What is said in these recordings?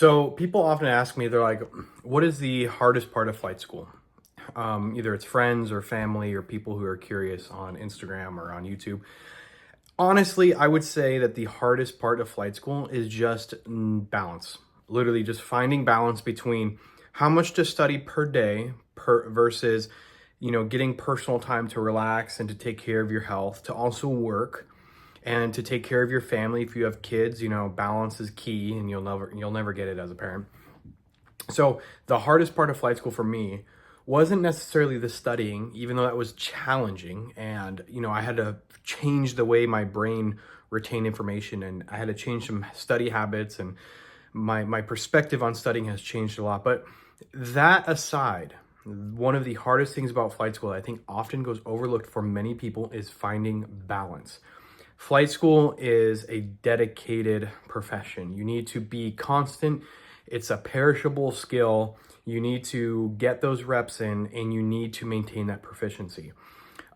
So people often ask me, they're like, what is the hardest part of flight school? Either it's friends or family or people who are curious on Instagram or on YouTube. Honestly, I would say that the hardest part of flight school is just balance. Literally just finding balance between how much to study per day versus, getting personal time to relax and to take care of your health, to also work and to take care of your family. If you have kids, balance is key and you'll never get it as a parent. So the hardest part of flight school for me wasn't necessarily the studying, even though that was challenging. And, I had to change the way my brain retained information, and I had to change some study habits, and my perspective on studying has changed a lot. But that aside, one of the hardest things about flight school that I think often goes overlooked for many people is finding balance. Flight school is a dedicated profession. You need to be constant. It's a perishable skill. You need to get those reps in and you need to maintain that proficiency.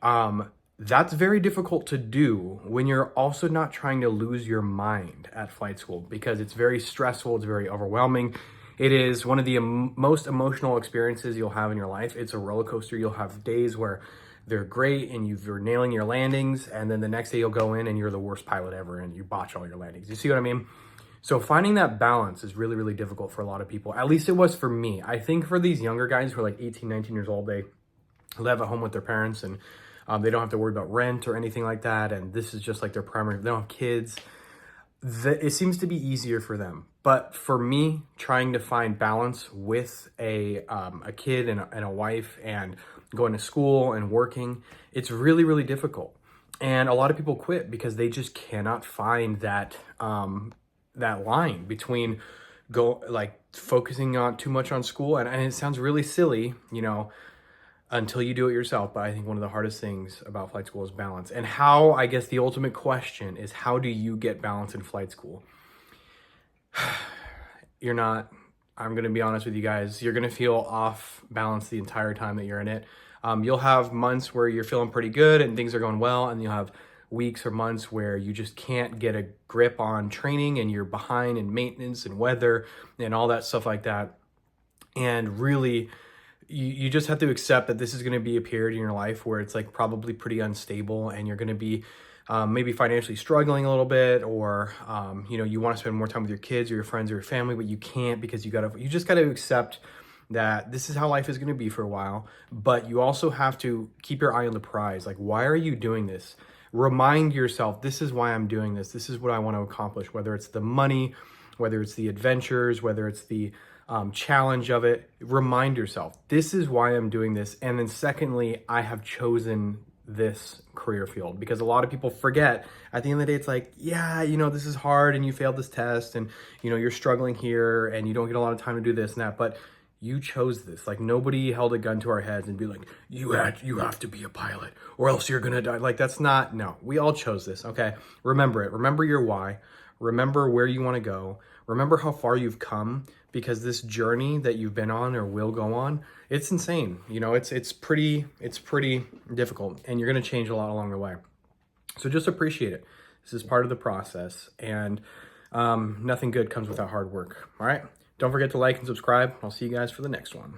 That's very difficult to do when you're also not trying to lose your mind at flight school, because it's very stressful, it's very overwhelming. It is one of the most emotional experiences you'll have in your life. It's a roller coaster. You'll have days where they're great and you're nailing your landings, and then the next day you'll go in and you're the worst pilot ever and you botch all your landings. You see what I mean? So finding that balance is really, really difficult for a lot of people. At least it was for me. I think for these younger guys who are like 18, 19 years old, they live at home with their parents, and they don't have to worry about rent or anything like that. And this is just like their primary, they don't have kids. It seems to be easier for them. But for me, trying to find balance with a kid and a wife and going to school and working, it's really, really difficult. And a lot of people quit because they just cannot find that that line between focusing on too much on school, and it sounds really silly, until you do it yourself. But I think one of the hardest things about flight school is balance. And how, I guess the ultimate question is, how do you get balance in flight school? I'm going to be honest with you guys, you're going to feel off balance the entire time that you're in it. You'll have months where you're feeling pretty good and things are going well, and you'll have weeks or months where you just can't get a grip on training and you're behind in maintenance and weather and all that stuff like that. And really, you just have to accept that this is going to be a period in your life where it's like probably pretty unstable, and you're going to be maybe financially struggling a little bit, or you want to spend more time with your kids or your friends or your family, but you can't because you just got to accept that this is how life is going to be for a while. But you also have to keep your eye on the prize. Like, why are you doing this? Remind yourself, this is why I'm doing this. This is what I want to accomplish, whether it's the money, whether it's the adventures, whether it's the challenge of it. Remind yourself, this is why I'm doing this. And then secondly, I have chosen this career field, because a lot of people forget at the end of the day, it's like, yeah, this is hard and you failed this test and, you're struggling here and you don't get a lot of time to do this and that, but you chose this. Like, nobody held a gun to our heads and be like, you have to be a pilot or else you're going to die. Like, that's not, no, we all chose this. Okay. Remember it. Remember your why. Remember where you want to go. Remember how far you've come, because this journey that you've been on or will go on, it's insane. It's pretty difficult, and you're going to change a lot along the way. So just appreciate it. This is part of the process, and nothing good comes without hard work. All right. Don't forget to like and subscribe. I'll see you guys for the next one.